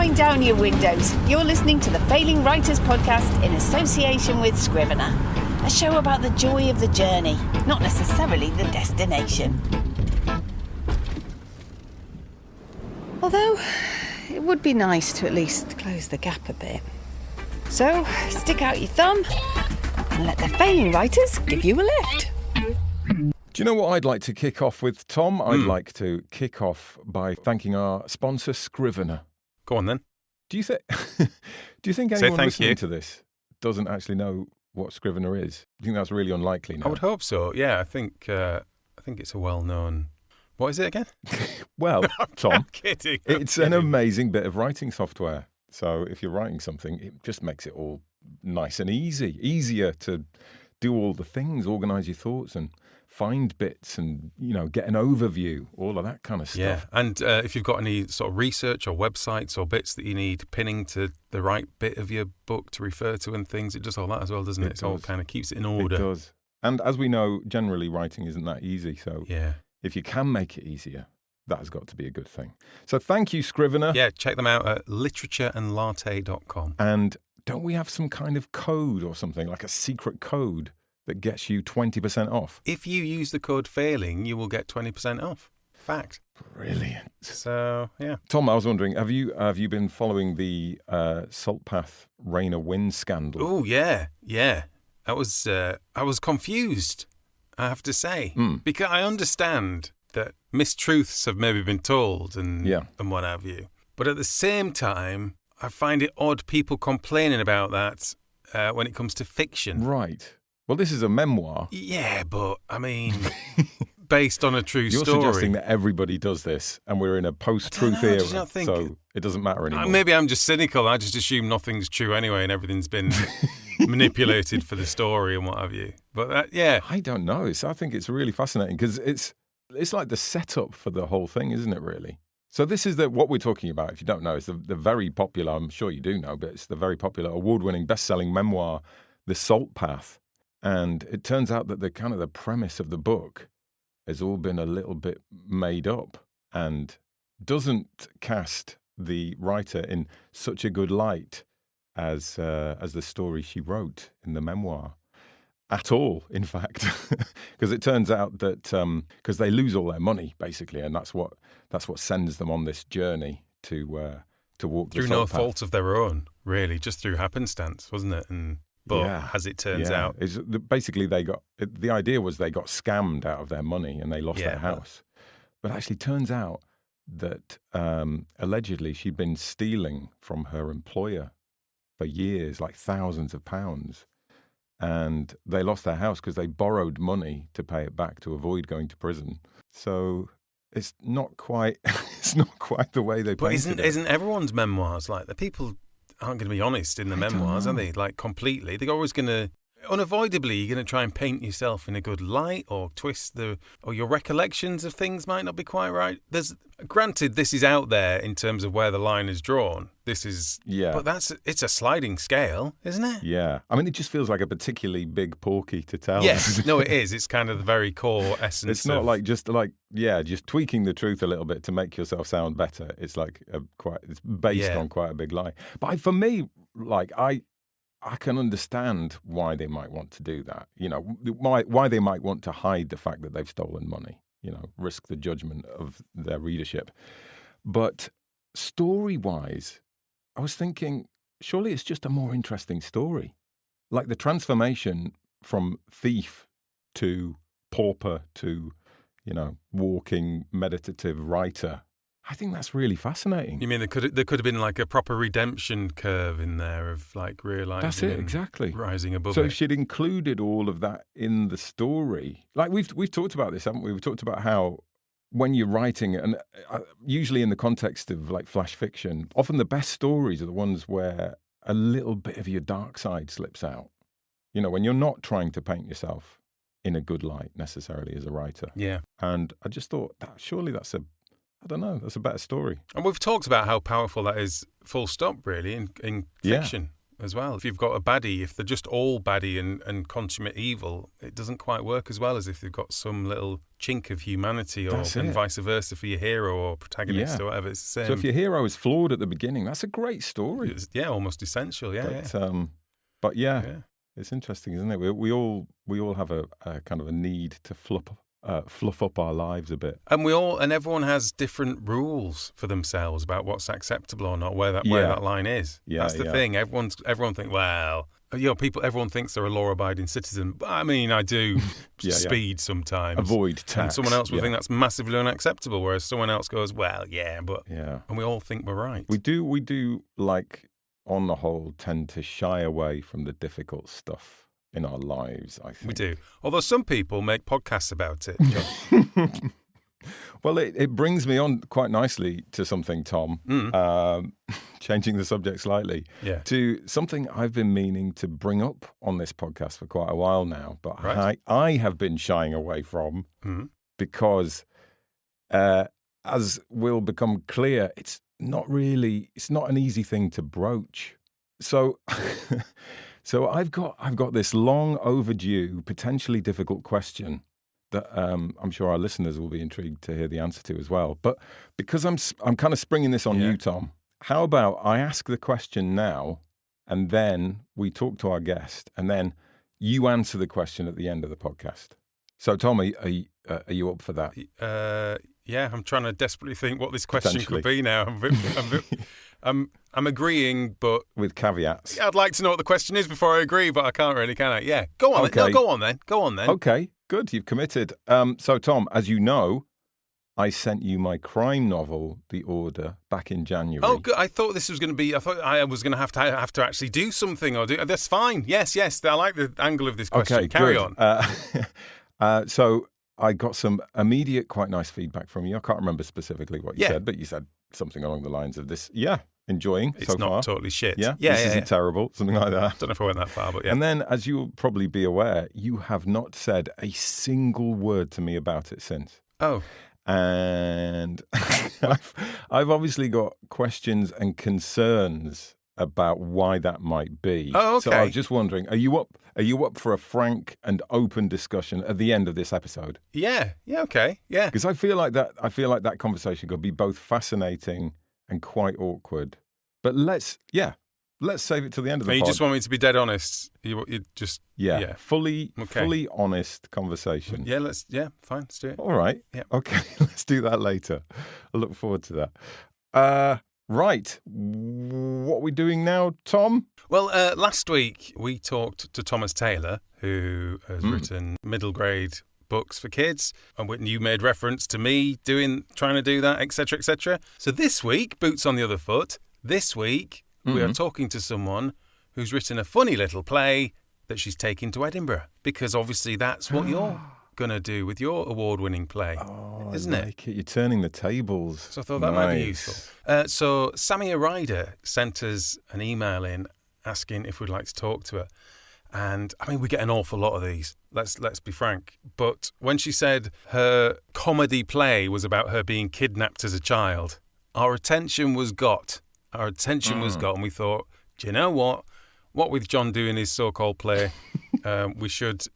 wind down your windows. You're listening to the Failing Writers Podcast in association with Scrivener, a show about the joy of the journey, not necessarily the destination. Although, it would be nice to at least close the gap a bit. So, stick out your thumb and let the Failing Writers give you a lift. Do you know what I'd like to kick off with, Tom? I'd like to kick off by thanking our sponsor, Scrivener. Go on then. Do you think anyone listening to this doesn't actually know what Scrivener is? Do you think that's really unlikely now? I would hope so. Yeah, I think it's a well-known. What is it again? Well, Tom, I'm kidding. It's an amazing bit of writing software. So if you're writing something, it just makes it all nice and easier to do all the things, organise your thoughts and find bits and, get an overview, all of that kind of stuff. Yeah, and if you've got any sort of research or websites or bits that you need pinning to the right bit of your book to refer to and things, it does all that as well, doesn't it? It all kind of keeps it in order. It does. And as we know, generally writing isn't that easy. So yeah. If you can make it easier, that has got to be a good thing. So thank you, Scrivener. Yeah, check them out at literatureandlatte.com. And don't we have some kind of code or something, like a secret code that gets you 20% off? If you use the code FAILING, you will get 20% off. Fact. Brilliant. So, yeah. Tom, I was wondering, have you been following the Saltpath Rainer Wind scandal? Oh, yeah. I was confused, I have to say, because I understand that mistruths have maybe been told and what have you. But at the same time, I find it odd people complaining about that when it comes to fiction. Right. Well, this is a memoir. Yeah, but, I mean, based on a true You're story. You're suggesting that everybody does this and we're in a post-truth era, so it doesn't matter anymore. Maybe I'm just cynical. I just assume nothing's true anyway and everything's been manipulated for the story and what have you. But, I don't know. I think it's really fascinating because it's like the setup for the whole thing, isn't it, really? So this is what we're talking about, if you don't know. It's the very popular, I'm sure you do know, but it's the very popular award-winning best-selling memoir, The Saltpath. And it turns out that the premise of the book has all been a little bit made up and doesn't cast the writer in such a good light as the story she wrote in the memoir. At all, in fact, because it turns out that because they lose all their money basically, and that's what sends them on this journey to walk the through no path. fault of their own, really, just through happenstance, wasn't it? But as it turns out, basically the idea was they got scammed out of their money and they lost their house, but actually turns out that allegedly she'd been stealing from her employer for years, like thousands of pounds. And they lost their house because they borrowed money to pay it back to avoid going to prison. So it's not quite the way they painted it. But isn't everyone's memoirs like that? People aren't going to be honest in the memoirs, are they? Like completely. They're always going to, unavoidably, you're going to try and paint yourself in a good light or or your recollections of things might not be quite right. Granted, this is out there in terms of where the line is drawn. But it's a sliding scale, isn't it? Yeah. I mean, it just feels like a particularly big porky to tell. Yes. No, it is. It's kind of the very core essence. It's not just tweaking the truth a little bit to make yourself sound better. It's like it's based on quite a big lie. But for me, I can understand why they might want to do that. Why they might want to hide the fact that they've stolen money. Risk the judgment of their readership. But story-wise, I was thinking, surely it's just a more interesting story. Like the transformation from thief to pauper to, walking meditative writer. I think that's really fascinating. You mean there could have been like a proper redemption curve in there of like realising. That's it, exactly. Rising above it. So if she'd included all of that in the story, like we've talked about this, haven't we? We've talked about how when you're writing, and usually in the context of like flash fiction, often the best stories are the ones where a little bit of your dark side slips out. When you're not trying to paint yourself in a good light necessarily as a writer. Yeah. And I just thought that surely that's a better story. And we've talked about how powerful that is, full stop, really, in fiction as well. If you've got a baddie, if they're just all baddie and consummate evil, it doesn't quite work as well as if they've got some little chink of humanity, and vice versa for your hero or protagonist or whatever. It's the same. So if your hero is flawed at the beginning, that's a great story. It's, almost essential. But it's interesting, isn't it? We all have a kind of a need to fluff up our lives a bit, and everyone has different rules for themselves about what's acceptable or not, where that line is. That's the thing. Everyone thinks, well, everyone thinks they're a law-abiding citizen. I mean, I do speed sometimes, avoid tax, and someone else will think that's massively unacceptable, whereas someone else goes, well, and we all think we're right. We do like, on the whole, tend to shy away from the difficult stuff in our lives, I think. We do. Although some people make podcasts about it, John. Well, it brings me on quite nicely to something, Tom, changing the subject slightly, to something I've been meaning to bring up on this podcast for quite a while now, but I have been shying away from because, as will become clear, it's not an easy thing to broach. So I've got this long overdue, potentially difficult question that I'm sure our listeners will be intrigued to hear the answer to as well. But because I'm kind of springing this on you, Tom, how about I ask the question now, and then we talk to our guest, and then you answer the question at the end of the podcast. So, Tom, are you up for that? I'm trying to desperately think what this question could be now. I'm agreeing, but with caveats. I'd like to know what the question is before I agree, but I can't really, can I? Yeah, go on. Okay. No, go on then. Okay, good. You've committed. So, Tom, as you know, I sent you my crime novel, The Order, back in January. Oh, good. I thought this was going to be. I thought I was going to have to actually do something or do. That's fine. Yes. I like the angle of this question. Okay, carry good. on. So I got some immediate, quite nice feedback from you. I can't remember specifically what you said, but you said something along the lines of this. Yeah, enjoying it's so far. It's not totally shit. Yeah, this isn't terrible, something like that. Don't know if I went that far, but yeah. And then, as you'll probably be aware, you have not said a single word to me about it since. Oh. And I've obviously got questions and concerns about why that might be. Oh, okay. So I was just wondering, are you up for a frank and open discussion at the end of this episode? Yeah, okay, yeah. Because I feel like that conversation could be both fascinating and quite awkward. But let's save it to the end of the pod. You just want me to be dead honest. You just fully honest conversation. Fine, let's do it. All right. Yeah. Okay, let's do that later. I look forward to that. Right. What are we doing now, Tom? Well, last week we talked to Thomas Taylor, who has written middle grade books for kids, and you made reference to me trying to do that, etc., etc. So this week, boots on the other foot, this week we are talking to someone who's written a funny little play that she's taking to Edinburgh, because obviously that's what you're going to do with your award-winning play, isn't it? You're turning the tables. So I thought that might be useful. So Samia Rida sent us an email in asking if we'd like to talk to her. And I mean, we get an awful lot of these, let's be frank. But when she said her comedy play was about her being kidnapped as a child, our attention was got. And we thought, do you know what? What with John doing his so-called play, we should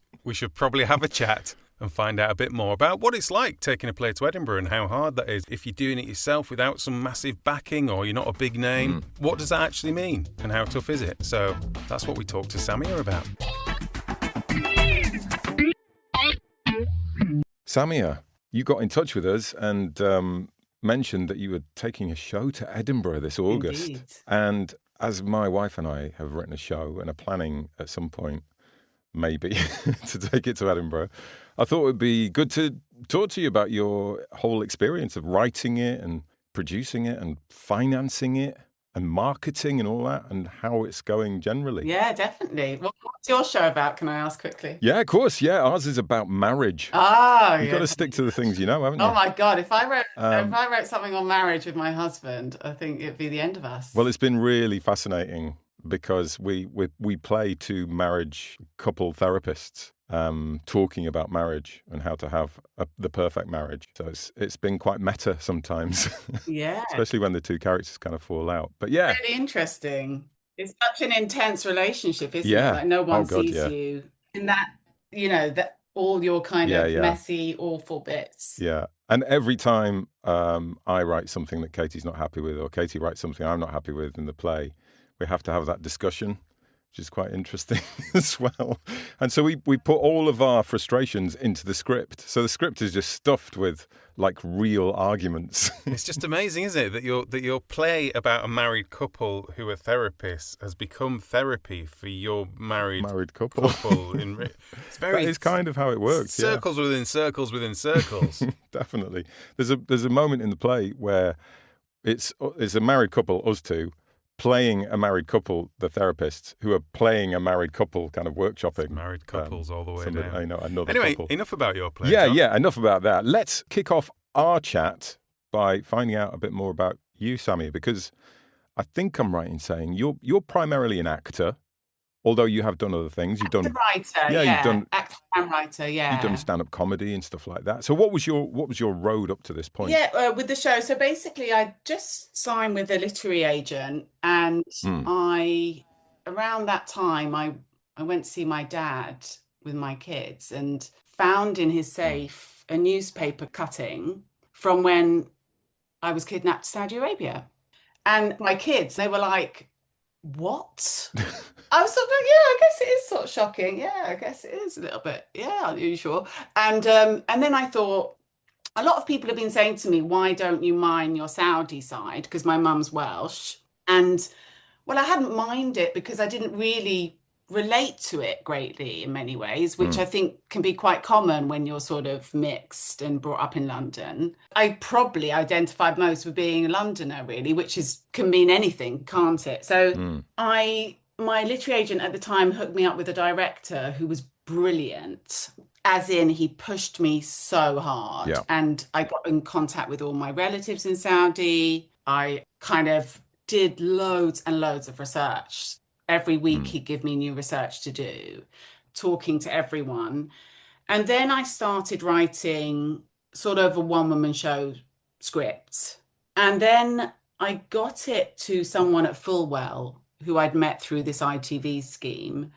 probably have a chat and find out a bit more about what it's like taking a play to Edinburgh and how hard that is. If you're doing it yourself without some massive backing or you're not a big name, what does that actually mean and how tough is it? So that's what we talked to Samia about. Samia, you got in touch with us and mentioned that you were taking a show to Edinburgh this August. Indeed. And as my wife and I have written a show and are planning at some point maybe to take it to Edinburgh, I thought it would be good to talk to you about your whole experience of writing it and producing it and financing it and marketing and all that and how it's going generally. Yeah, definitely. What's your show about, can I ask quickly? Yeah, of course. Yeah, ours is about marriage. Oh, You've got to stick to the things you know, haven't you? Oh my God, if I wrote something on marriage with my husband, I think it'd be the end of us. Well, it's been really fascinating because we play to marriage couple therapists talking about marriage and how to have the perfect marriage. So it's been quite meta sometimes. Yeah. Especially when the two characters kind of fall out. But yeah. Really interesting. It's such an intense relationship, isn't it? Yeah. Like no Oh one God, sees yeah. you in that, that all your kind Yeah, of yeah. messy, awful bits. Yeah. And every time I write something that Katie's not happy with, or Katie writes something I'm not happy with in the play, we have to have that discussion, which is quite interesting as well. And so we put all of our frustrations into the script. So the script is just stuffed with like real arguments. It's just amazing, isn't it, that your play about a married couple who are therapists has become therapy for your married couple. It's very. That is kind of how it works. Circles within circles within circles. Definitely. There's a moment in the play where it's a married couple, us two, playing a married couple, the therapists, who are playing a married couple, kind of workshopping. It's married couples all the way down. I know, another anyway, couple. Enough about your play. Yeah, Jon. yeah, enough about that. Let's kick off our chat by finding out a bit more about you, Samia, because I think I'm right in saying you're primarily an actor, although you have done other things. You've done Writer, yeah, you've done actor and writer, yeah. You've done stand-up comedy and stuff like that. So what was your road up to this point? Yeah, with the show. So basically, I just signed with a literary agent, and around that time, I went to see my dad with my kids and found in his safe a newspaper cutting from when I was kidnapped to Saudi Arabia. And my kids, they were like, what? I was sort of like, yeah, I guess it is sort of shocking. Yeah, I guess it is a little bit, yeah, unusual. And then I thought, a lot of people have been saying to me, why don't you mine your Saudi side? Because my mum's Welsh. And well, I hadn't mined it because I didn't really relate to it greatly in many ways, which I think can be quite common when you're sort of mixed and brought up in London. I probably identified most with being a Londoner, really, which can mean anything, can't it? So my literary agent at the time hooked me up with a director who was brilliant, as in he pushed me so hard. Yeah. And I got in contact with all my relatives in Saudi. I kind of did loads and loads of research. Every week he'd give me new research to do, talking to everyone. And then I started writing sort of a one-woman show script. And then I got it to someone at Fulwell who I'd met through this ITV scheme,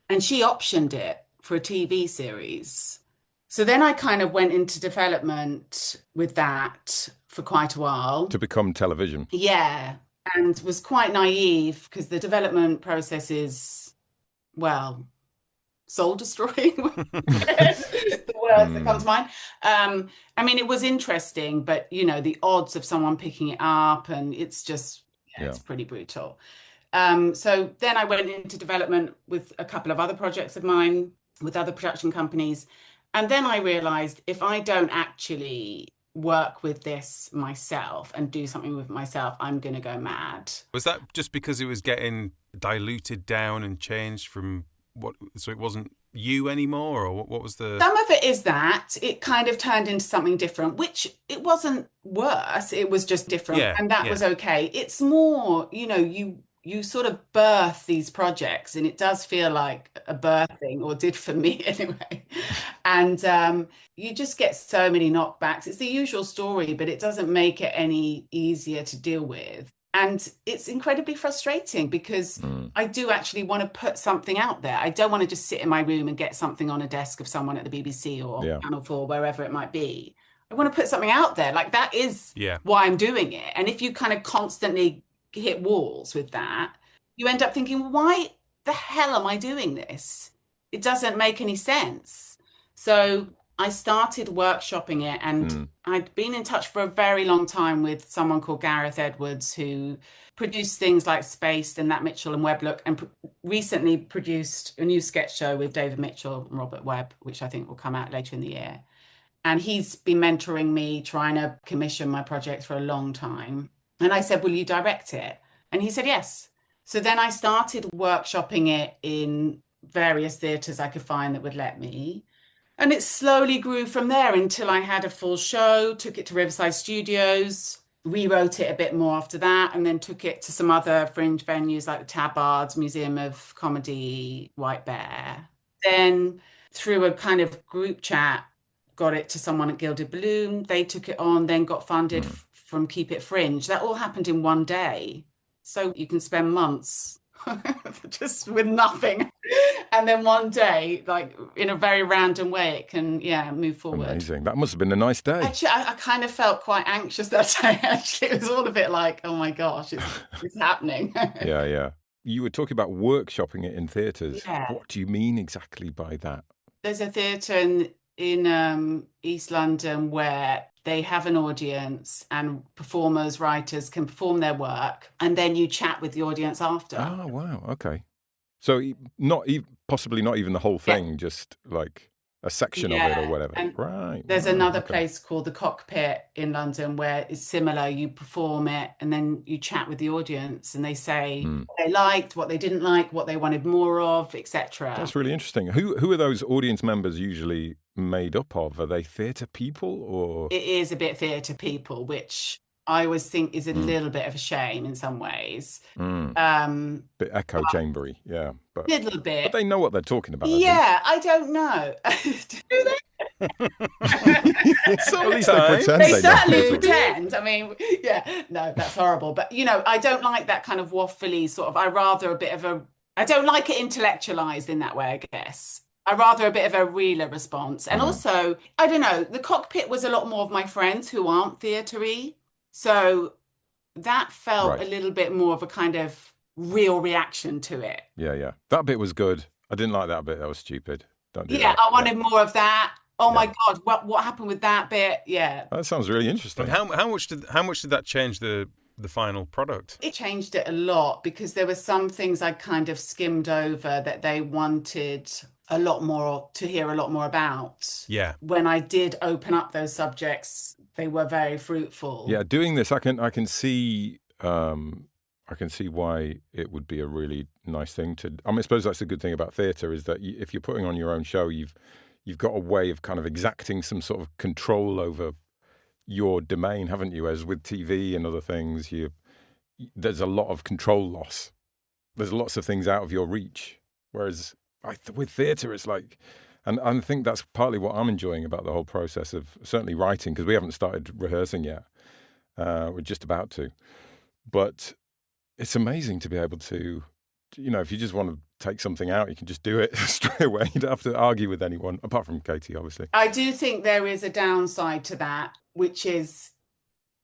and she optioned it for a TV series. So then I kind of went into development with that for quite a while. To become television. Yeah. And was quite naive because the development process is, well, soul destroying. The words that come to mind. I mean, it was interesting, but the odds of someone picking it up, and it's just, it's pretty brutal. So then I went into development with a couple of other projects of mine with other production companies. And then I realized if I don't actually work with this myself and do something with myself, I'm going to go mad. Was that just because it was getting diluted down and changed from so it wasn't you anymore, or what was the... Some of it is that it kind of turned into something different, which it wasn't worse, it was just different. And that was okay. It's more, you sort of birth these projects, and it does feel like a birthing, or did for me anyway. And you just get so many knockbacks. It's the usual story, but it doesn't make it any easier to deal with. And it's incredibly frustrating because I do actually want to put something out there. I don't want to just sit in my room and get something on a desk of someone at the BBC or Channel 4, wherever it might be. I want to put something out there. Like, that is why I'm doing it. And if you kind of constantly hit walls with that, you end up thinking, why the hell am I doing this? It doesn't make any sense. So I started workshopping it, and I'd been in touch for a very long time with someone called Gareth Edwards, who produced things like Spaced and That Mitchell and Webb Look, and recently produced a new sketch show with David Mitchell and Robert Webb, which I think will come out later in the year. And he's been mentoring me, trying to commission my projects for a long time. And I said, will you direct it? And he said, yes. So then I started workshopping it in various theatres I could find that would let me. And it slowly grew from there until I had a full show, took it to Riverside Studios, rewrote it a bit more after that, and then took it to some other fringe venues like the Tabbards, Museum of Comedy, White Bear. Then through a kind of group chat, got it to someone at Gilded Balloon. They took it on, then got funded from Keep It Fringe. That all happened in one day. So you can spend months just with nothing. And then one day, like in a very random way, it can, move forward. Amazing. That must have been a nice day. Actually, I kind of felt quite anxious that day. Actually, it was all a bit like, oh my gosh, it's happening. Yeah. You were talking about workshopping it in theatres. Yeah. What do you mean exactly by that? There's a theatre in East London where they have an audience and performers, writers can perform their work, and then you chat with the audience after. Oh, wow. Okay. So possibly not even the whole thing, just like a section of it or whatever. And right. There's another place called the Cockpit in London where it's similar. You perform it and then you chat with the audience and they say what they liked, what they didn't like, what they wanted more of, etc. That's really interesting. Who are those audience members usually made up of? Are they theatre people or? It is a bit theatre people, which I always think is a little bit of a shame in some ways. Bit echo chambery, yeah. A little bit. But they know what they're talking about. Yeah, I don't know. Do they? At least they pretend They know. certainly pretend. I mean, no, that's horrible. But, I don't like that kind of waffly sort of, I don't like it intellectualized in that way, I guess. I rather a bit of a realer response. And also, I don't know, the Cockpit was a lot more of my friends who aren't theatre-y. So that felt a little bit more of a kind of real reaction to it. Yeah. That bit was good. I didn't like that bit. That was stupid. Don't do that. Yeah, I wanted more of that. Oh my God, what happened with that bit? Yeah. That sounds really interesting. But how much did that change the final product? It changed it a lot because there were some things I kind of skimmed over that they wanted a lot more to hear a lot more about. Yeah. When I did open up those subjects, they were very fruitful. Yeah, doing this, I can see why it would be a really nice thing to. I mean, I suppose that's the good thing about theatre is that if you're putting on your own show, you've got a way of kind of exacting some sort of control over your domain, haven't you? As with TV and other things, there's a lot of control loss. There's lots of things out of your reach, whereas with theatre, it's like. And I think that's partly what I'm enjoying about the whole process of certainly writing, because we haven't started rehearsing yet. We're just about to. But it's amazing to be able to, if you just want to take something out, you can just do it straight away. You don't have to argue with anyone, apart from Katie, obviously. I do think there is a downside to that, which is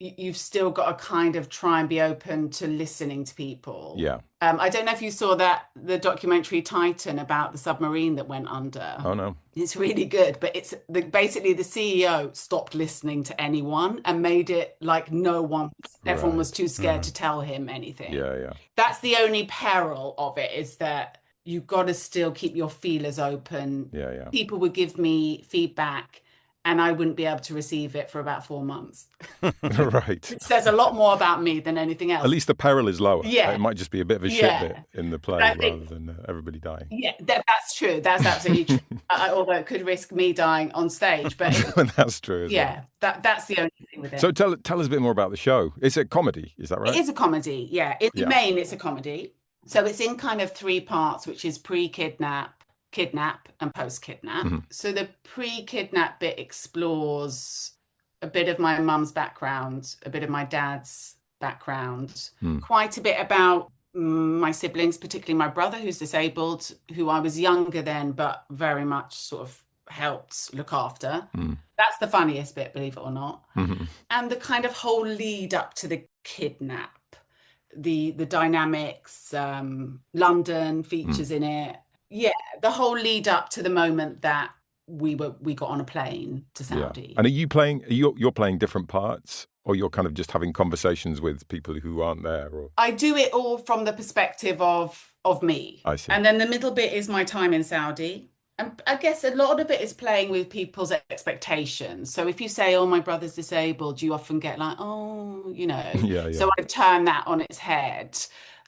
you've still got to kind of try and be open to listening to people. Yeah. I don't know if you saw the documentary Titan about the submarine that went under. Oh, no. It's really good, but it's basically the CEO stopped listening to anyone and made it like everyone was too scared to tell him anything. Yeah. That's the only peril of it, is that you've got to still keep your feelers open. Yeah. People would give me feedback and I wouldn't be able to receive it for about 4 months. Right. It says a lot more about me than anything else. At least the peril is lower. Yeah. It might just be a bit of a shit bit in the play rather than everybody dying. Yeah, that's true. That's absolutely true. Although it could risk me dying on stage. But that's true. That's the only thing with it. So tell us a bit more about the show. It's a comedy, is that right? It is a comedy, yeah. In the main, it's a comedy. So it's in kind of 3 parts, which is pre-kidnap, kidnap, and post-kidnap. Mm-hmm. So the pre-kidnap bit explores a bit of my mum's background, a bit of my dad's background, quite a bit about my siblings, particularly my brother who's disabled, who I was younger then, but very much sort of helped look after. That's the funniest bit, believe it or not. Mm-hmm. And the kind of whole lead up to the kidnap, the dynamics, London features in it. Yeah, the whole lead up to the moment that we got on a plane to Saudi. Yeah. And you're playing different parts, or you're kind of just having conversations with people who aren't there? Or I do it all from the perspective of me. I see. And then the middle bit is my time in Saudi. And I guess a lot of it is playing with people's expectations. So if you say, oh, my brother's disabled, you often get like, oh, Yeah. So I turn that on its head.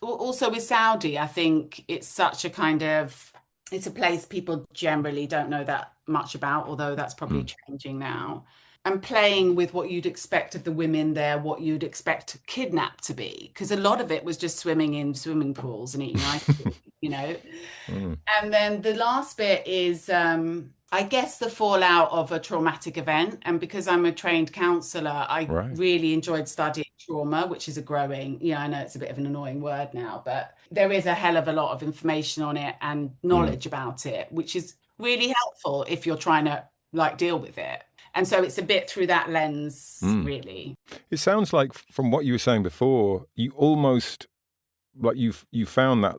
Also with Saudi, I think it's such a kind of, it's a place people generally don't know that much about, although that's probably changing now. And playing with what you'd expect of the women there, what you'd expect Kidnap to be, because a lot of it was just swimming in swimming pools and eating ice cream, And then the last bit is, I guess, the fallout of a traumatic event. And because I'm a trained counsellor, I really enjoyed studying trauma, which is a growing, I know it's a bit of an annoying word now, but there is a hell of a lot of information on it and knowledge about it, which is really helpful if you're trying to deal with it. And so it's a bit through that lens, really. It sounds like from what you were saying before, you almost, you found that,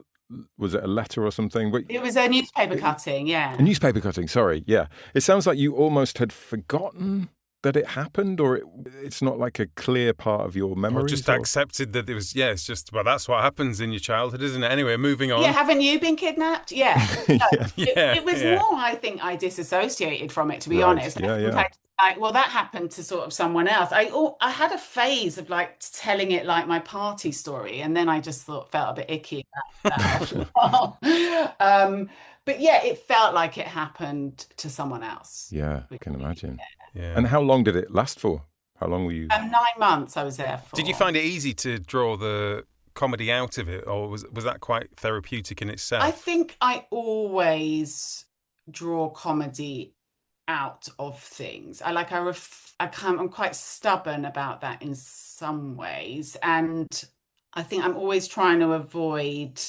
was it a letter or something? It was a newspaper cutting, yeah. A newspaper cutting, sorry, yeah. It sounds like you almost had forgotten that it happened, or it's not like a clear part of your memory. Or just accepted that it was, it's just, that's what happens in your childhood, isn't it? Anyway, moving on. Yeah, haven't you been kidnapped? Yeah. It was more, I think, I disassociated from it, to be honest. That happened to sort of someone else. I had a phase of telling it like my party story, and then I just felt a bit icky about that after a while. But yeah, it felt like it happened to someone else. Yeah, I can imagine. Yeah. And how long did it last for? How long were you? 9 months I was there for. Did you find it easy to draw the comedy out of it, or was that quite therapeutic in itself? I think I always draw comedy out of things. I'm quite stubborn about that in some ways, and I think I'm always trying to avoid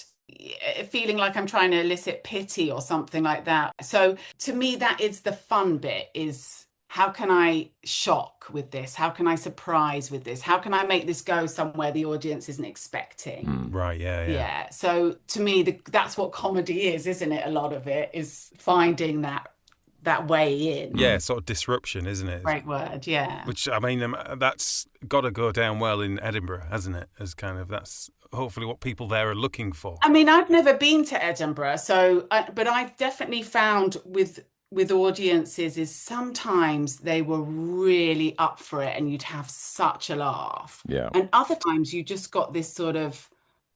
feeling like I'm trying to elicit pity or something like that. So to me, that is the fun bit, is how can I shock with this? How can I surprise with this? How can I make this go somewhere the audience isn't expecting? Right, yeah. So to me, that's what comedy is, isn't it? A lot of it is finding that way in. Yeah, sort of disruption, isn't it? Great word, yeah. Which, I mean, that's got to go down well in Edinburgh, hasn't it? As kind of, that's hopefully what people there are looking for. I mean, I've never been to Edinburgh, but I've definitely found with audiences is sometimes they were really up for it and you'd have such a laugh. Yeah. And other times you just got this sort of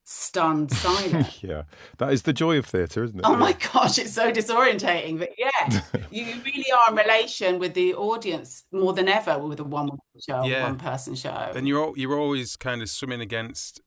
stunned silence. Yeah, that is the joy of theatre, isn't it? Oh my gosh, it's so disorientating. But yeah, you really are in relation with the audience more than ever with a one-woman show, one-person show. And you're always kind of swimming against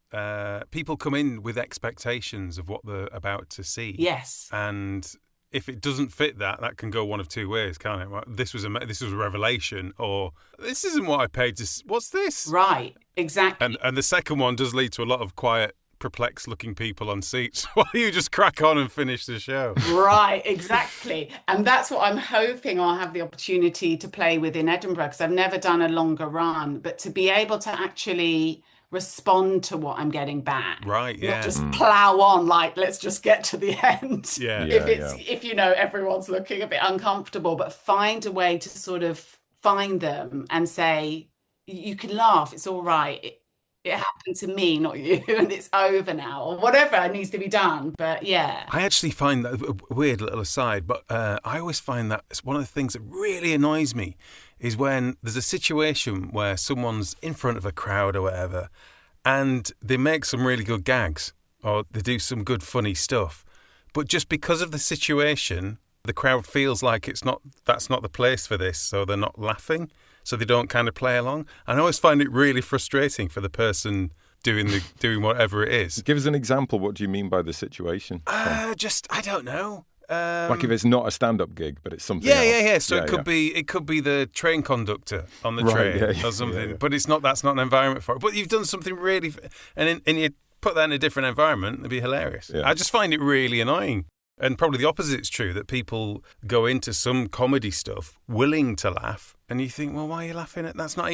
people come in with expectations of what they're about to see. Yes. And if it doesn't fit that can go one of two ways, can't it? Well, this was a revelation, or this isn't what I paid to. What's this? Right, exactly. And the second one does lead to a lot of quiet, perplexed looking people on seats while you just crack on and finish the show. Right, exactly. And that's what I'm hoping I'll have the opportunity to play with in Edinburgh, because I've never done a longer run, but to be able to actually respond to what I'm getting back. Right, yeah. Not just plow on let's just get to the end. Yeah. If everyone's looking a bit uncomfortable, but find a way to sort of find them and say, you can laugh, it's all right. It happened to me, not you, and it's over now, or whatever needs to be done. But yeah. I actually find that a weird little aside, but I always find that it's one of the things that really annoys me is when there's a situation where someone's in front of a crowd or whatever, and they make some really good gags, or they do some good funny stuff, but just because of the situation, the crowd feels like that's not the place for this, so they're not laughing. So they don't kind of play along. And I always find it really frustrating for the person doing whatever it is. Give us an example. What do you mean by the situation? I don't know. Like if it's not a stand-up gig, but it's something else. Yeah. So it could be the train conductor on the train or something. But that's not an environment for it. But you've done something really, and you put that in a different environment, it'd be hilarious. Yeah. I just find it really annoying. And probably the opposite is true, that people go into some comedy stuff willing to laugh, and you think, well, why are you laughing at that's not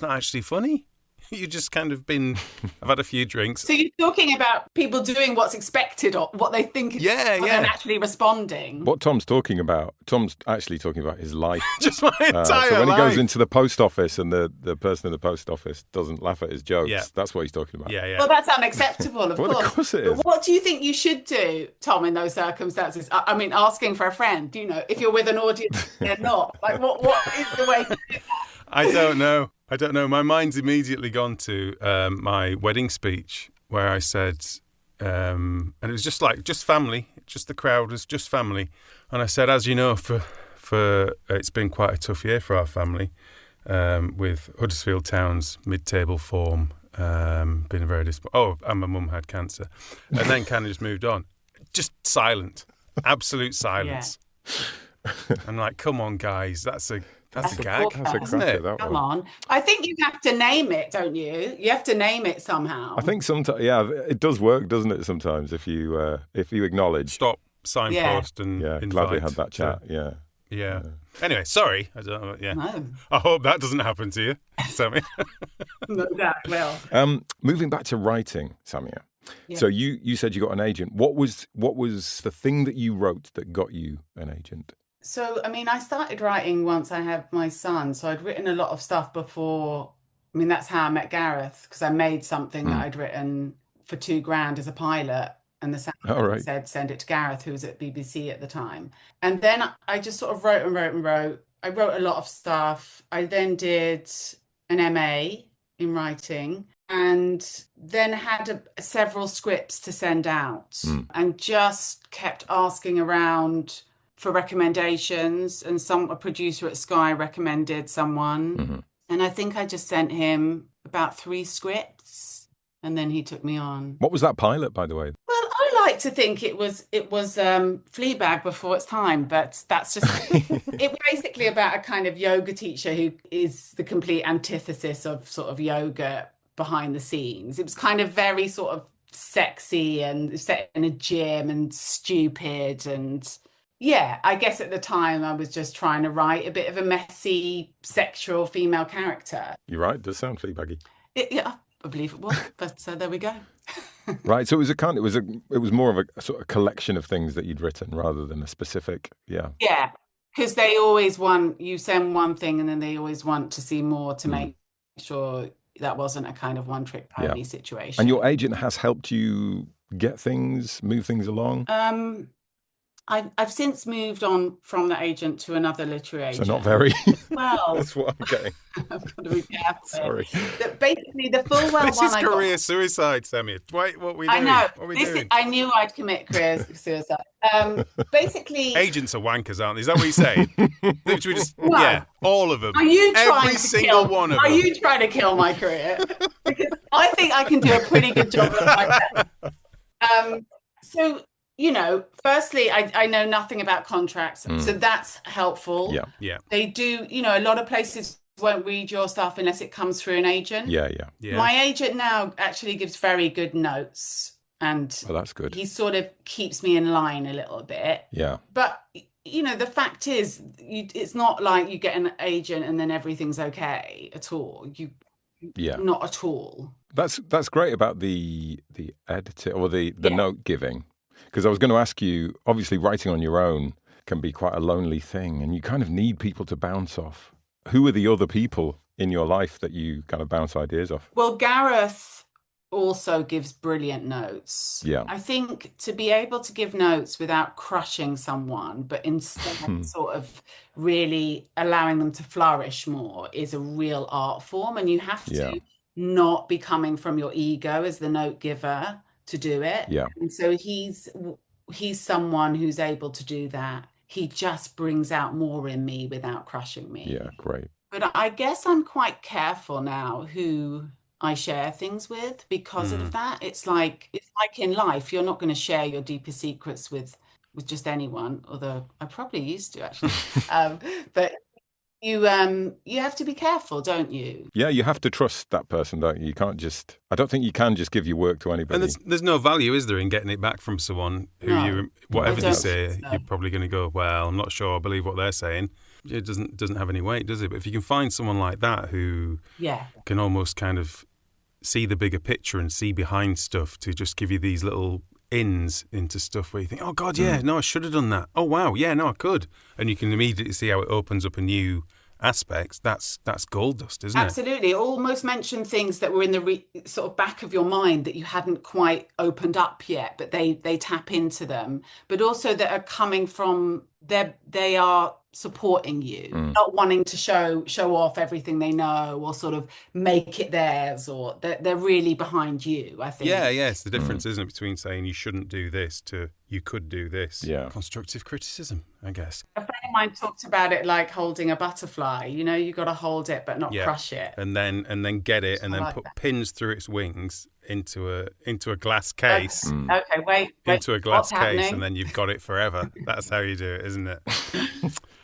actually funny. You just kind of I've had a few drinks. So you're talking about people doing what's expected or what they think is and actually responding. What Tom's actually talking about his life. Just my entire life. So when he goes into the post office and the person in the post office doesn't laugh at his jokes, that's what he's talking about. Yeah. Well, that's unacceptable, of course. Of course it is. But what do you think you should do, Tom, in those circumstances? I mean, asking for a friend, if you're with an audience, they're not. What is the way to do that? I don't know. My mind's immediately gone to my wedding speech where I said, and it was just family, just the crowd was just family. And I said, as you know, for it's been quite a tough year for our family, with Huddersfield Town's mid-table form, been a very and my mum had cancer. And then kind of just moved on. Just silent, absolute silence. Yeah. I'm like, come on, guys, That's a gag, That's a isn't cracker, it? that Come one. on. I think you have to name it, don't you? You have to name it somehow. I think sometimes, yeah, it does work, doesn't it? Sometimes if you acknowledge. Stop, signpost, and Yeah, invite. glad we had that chat. Yeah. Anyway, sorry. I don't. Yeah. No. I hope that doesn't happen to you, Sammy. No, that will. Moving back to writing, Samia. Yeah. So you said you got an agent. What was the thing that you wrote that got you an agent? So, I mean, I started writing once I had my son. So I'd written a lot of stuff before. I mean, that's how I met Gareth, because I made something that I'd written for $2,000 as a pilot. And the sound said, send it to Gareth, who was at BBC at the time. And then I just sort of wrote and wrote and wrote. I wrote a lot of stuff. I then did an MA in writing and then had several scripts to send out and just kept asking around for recommendations. And a producer at Sky recommended someone. Mm-hmm. And I think I just sent him about 3 scripts and then he took me on. What was that pilot, by the way? Well, I like to think it was Fleabag before its time, but that's just it was basically about a kind of yoga teacher who is the complete antithesis of sort of yoga behind the scenes. It was kind of very sort of sexy and set in a gym and stupid. And yeah, I guess at the time I was just trying to write a bit of a messy sexual female character. You're right, it does sound Fleabaggy. Yeah, I believe it was, but there we go. Right, so it was more of a sort of collection of things that you'd written rather than a specific, Yeah, because they always you send one thing and then they always want to see more to make sure that wasn't a kind of one-trick pony situation. And your agent has helped you move things along? I've since moved on from the agent to another literary agent. So not very. Well, that's what I'm getting. I've got to be careful. Sorry. Basically, the Fulwell this one is career suicide, Sammy. Wait, what are we doing? I know. What are we doing? I knew I'd commit career suicide. Basically, agents are wankers, aren't they? Is that what you're saying? Should we just, all of them. Are you every single one of them? Are you trying to kill my career? Because I think I can do a pretty good job of myself. So. Firstly, I know nothing about contracts, so that's helpful. Yeah. They do, a lot of places won't read your stuff unless it comes through an agent. Yeah. My agent now actually gives very good notes, and that's good. He sort of keeps me in line a little bit. Yeah. But the fact is, it's not like you get an agent and then everything's okay at all. Not at all. That's great about the editor or the note giving. Because I was going to ask you, obviously writing on your own can be quite a lonely thing and you kind of need people to bounce off. Who are the other people in your life that you kind of bounce ideas off? Well, Gareth also gives brilliant notes. Yeah. I think to be able to give notes without crushing someone, but instead sort of really allowing them to flourish more is a real art form. And you have to not be coming from your ego as the note giver to do it. Yeah. And so he's someone who's able to do that. He just brings out more in me without crushing me. Yeah, great. But I guess I'm quite careful now who I share things with because of that. It's like in life, you're not going to share your deepest secrets with just anyone, although I probably used to actually. But you have to be careful, don't you? Yeah, you have to trust that person, don't you? I don't think you can just give your work to anybody. And there's no value, is there, in getting it back from someone who whatever they say, you're probably going to go, well, I'm not sure I believe what they're saying. It doesn't have any weight, does it? But if you can find someone like that who can almost kind of see the bigger picture and see behind stuff to just give you these little ins into stuff where you think, oh God, no, I should have done that. Oh wow, yeah, no, I could. And you can immediately see how it opens up a new aspects. That's gold dust, isn't it? Absolutely. Almost mention things that were in the sort of back of your mind that you hadn't quite opened up yet, but they tap into them, but also that are coming from they are supporting you, not wanting to show off everything they know or sort of make it theirs, or they're really behind you, I think. Yeah, it's the difference, isn't it, between saying you shouldn't do this to you could do this. Yeah. Constructive criticism, I guess. A friend of mine talked about it like holding a butterfly. You got to hold it but not crush it. And then get it and then put pins through its wings into a glass case. Okay, wait. Into a glass case happening? And then you've got it forever. That's how you do it, isn't it?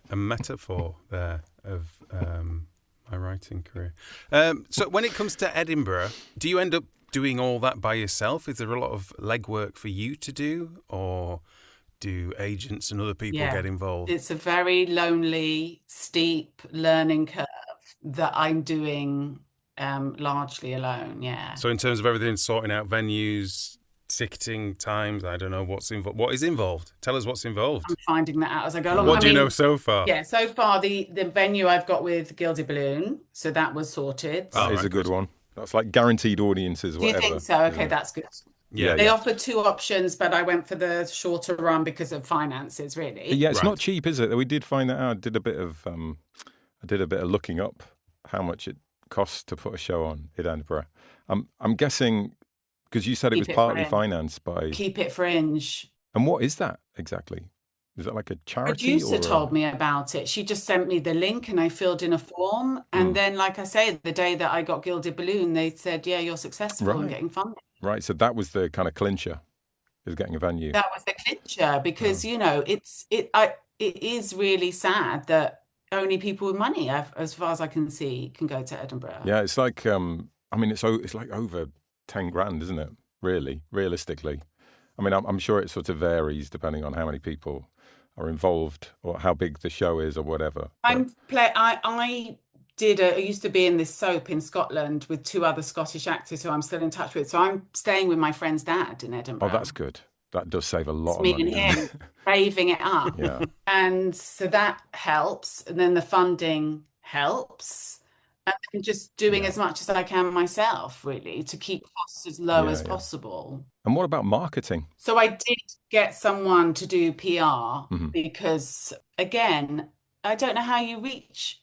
A metaphor there. of my writing career. So when it comes to Edinburgh, do you end up doing all that by yourself? Is there a lot of legwork for you to do, or do agents and other people get involved? It's a very lonely, steep learning curve that I'm doing largely alone, yeah. So in terms of everything, sorting out venues, ticketing times, I don't know what's involved. What is involved? Tell us what's involved. I'm finding that out as I go along. What do you know so far? Yeah, so far the venue I've got with Gilded Balloon, so that was sorted. That is a good one. That's like guaranteed audiences, whatever. Do you think so? Okay, that's good. Yeah, they offered 2 options, but I went for the shorter run because of finances, really. Yeah, it's not cheap, is it? We did find that out. I did a bit of looking up how much it costs to put a show on in Edinburgh. I'm guessing, because you said it was partly financed by Keep It Fringe. And what is that exactly? Is that like a charity? Producer told me about it. She just sent me the link and I filled in a form. And then, like I say, the day that I got Gilded Balloon, they said, yeah, you're successful in getting funding. Right. So that was the kind of clincher, is getting a venue. That was the clincher because, you know, it is really sad that only people with money, as far as I can see, can go to Edinburgh. Yeah, it's like, it's like over 10 grand, isn't it? Really, realistically. I mean, I'm sure it sort of varies depending on how many people are involved or how big the show is or whatever. I used to be in this soap in Scotland with 2 other Scottish actors who I'm still in touch with. So I'm staying with my friend's dad in Edinburgh. Oh, that's good. That does save a lot of money. Me and him raving it up. Yeah. And so that helps. And then the funding helps. And I'm just doing as much as I can myself, really, to keep costs as low as possible. And what about marketing? So I did get someone to do PR because, again, I don't know how you reach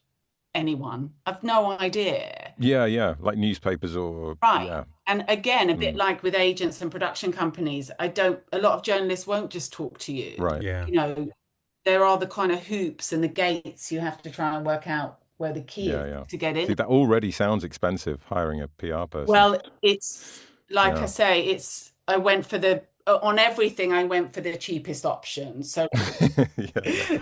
anyone. I've no idea. Yeah, like newspapers or... Right. Yeah. And again, a bit like with agents and production companies, a lot of journalists won't just talk to you. Right. Yeah. You know, there are the kind of hoops and the gates you have to try and work out where the key is to get in. See, that already sounds expensive, hiring a PR person. Well, it's like I say, I went for on everything, I went for the cheapest option. So the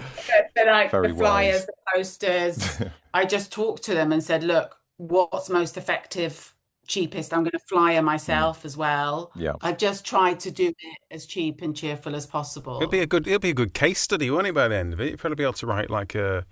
flyers, the posters, I just talked to them and said, look, what's most effective, cheapest? I'm going to flyer myself as well. Yeah. I just tried to do it as cheap and cheerful as possible. It'll be a good case study, won't it, by the end of it? You'll probably be able to write like a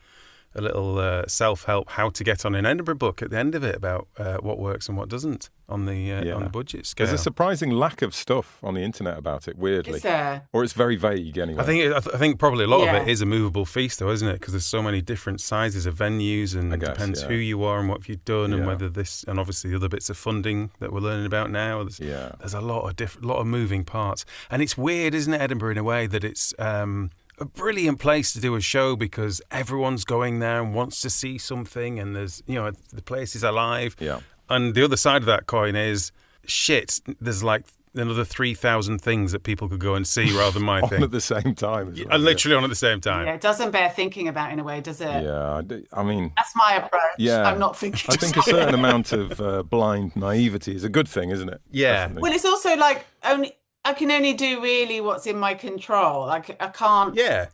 little self-help how to get on an Edinburgh book at the end of it about what works and what doesn't on the budget scale. There's a surprising lack of stuff on the internet about it, weirdly. Is there? Or it's very vague anyway. I think probably a lot of it is a movable feast, though, isn't it? Because there's so many different sizes of venues, and it depends who you are and what you've done, and whether this, and obviously the other bits of funding that we're learning about now. There's a lot of moving parts, and it's weird, isn't it, Edinburgh, in a way that it's a brilliant place to do a show because everyone's going there and wants to see something, and there's, the place is alive. Yeah. And the other side of that coin is, shit, there's like another 3,000 things that people could go and see rather than my thing. On at the same time. And literally on at the same time. Yeah, it doesn't bear thinking about in a way, does it? Yeah, I mean... That's my approach. Yeah. I'm not thinking... I think a certain amount of blind naivety is a good thing, isn't it? Yeah. Definitely. Well, it's also like I can only do really what's in my control. Like I can't. Yeah.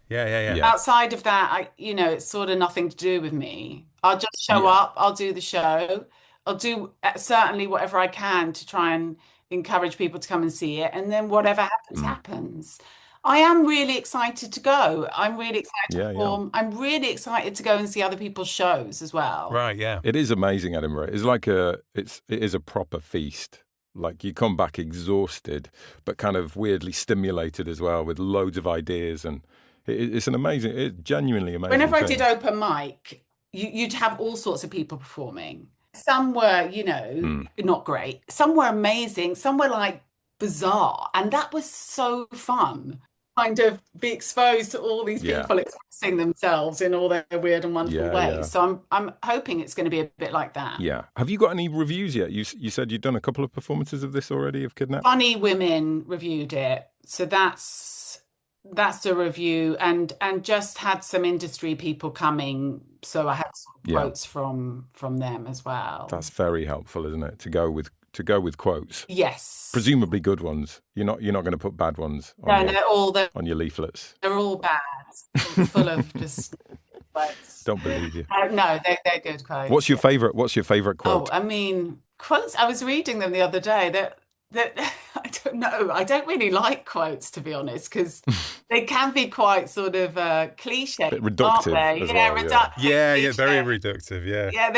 Outside of that, it's sort of nothing to do with me. I'll just show up. I'll do the show. I'll do certainly whatever I can to try and encourage people to come and see it. And then whatever happens, happens. I am really excited to go. I'm really excited to perform. I'm really excited to go and see other people's shows as well. Right. Yeah. It is amazing, Edinburgh. It's like it is a proper feast. Like you come back exhausted, but kind of weirdly stimulated as well, with loads of ideas, and it's genuinely amazing. Whenever I did open mic, you'd have all sorts of people performing. Some were, not great. Some were amazing. Some were like bizarre, and that was so fun. Kind of be exposed to all these people expressing themselves in all their weird and wonderful ways. Yeah. So I'm hoping it's going to be a bit like that. Yeah. Have you got any reviews yet? You said you'd done a couple of performances of this already, of Kidnap? Funny Women reviewed it. So that's a review, and just had some industry people coming. So I had some quotes from them as well. That's very helpful, isn't it? To go with quotes. Yes. Presumably good ones. You're not going to put bad ones on your leaflets. They're all bad. Full of just quotes. Don't believe you. No, they're good quotes. What's your favourite quote? Oh, I mean, quotes. I was reading them the other day. That I don't know. I don't really like quotes, to be honest, because they can be quite sort of cliche, bit reductive aren't they? as Yeah, well, reductive. Yeah, very reductive. Yeah. Yeah,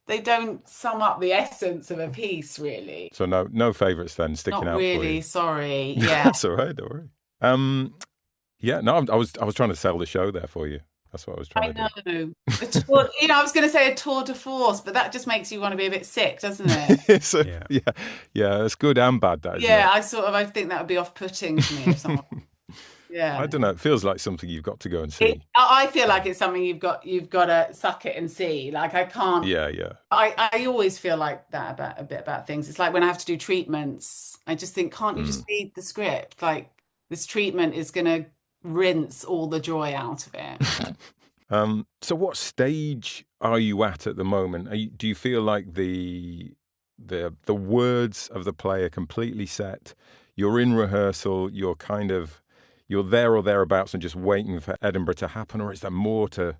they don't sum up the essence of a piece, really. So no favourites then sticking Not out really, for you. sorry. Yeah. That's all right, don't worry. Yeah, no, I was trying to sell the show there for you. That's what I was trying to do. I know. I was going to say a tour de force, but that just makes you want to be a bit sick, doesn't it? Yeah, it's good and bad, that, isn't Yeah, it? I think that would be off-putting to me if someone. Yeah. I don't know. It feels like something you've got to go and see. I feel like it's something you've got to suck it and see. Like I can't. Yeah. I always feel like that about things. It's like when I have to do treatments, I just think, can't you just read the script? Like this treatment is going to rinse all the joy out of it. So what stage are you at the moment? Do you feel like the words of the play are completely set? You're in rehearsal. You're there or thereabouts and just waiting for Edinburgh to happen, or is there more to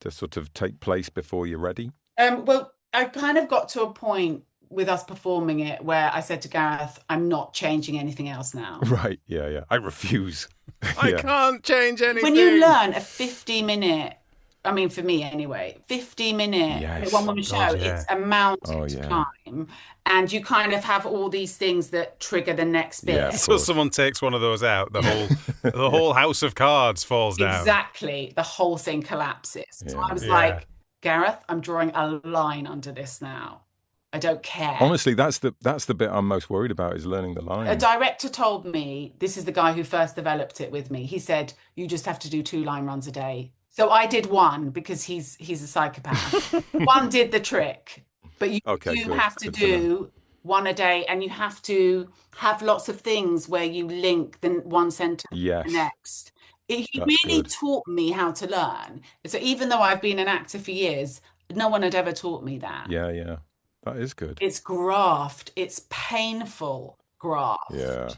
sort of take place before you're ready? Well, I kind of got to a point with us performing it where I said to Gareth, I'm not changing anything else now. Right, yeah. I refuse. I can't change anything. When you learn a 50-minute, I mean, for me anyway, 50-minute one-woman show, it's a mountain to climb. And you kind of have all these things that trigger the next bit. Yeah, so someone takes one of those out, the whole house of cards falls down. Exactly. The whole thing collapses. So I was like, Gareth, I'm drawing a line under this now. I don't care. Honestly, that's the bit I'm most worried about, is learning the lines. A director told me, this is the guy who first developed it with me. He said, you just have to do 2 line runs a day. So I did 1 because he's a psychopath. 1 did the trick, but you have to do 1 a day, and you have to have lots of things where you link the one sentence to the next. He really taught me how to learn. So even though I've been an actor for years, no one had ever taught me that. Yeah. That is good. It's graft. It's painful graft. Yeah.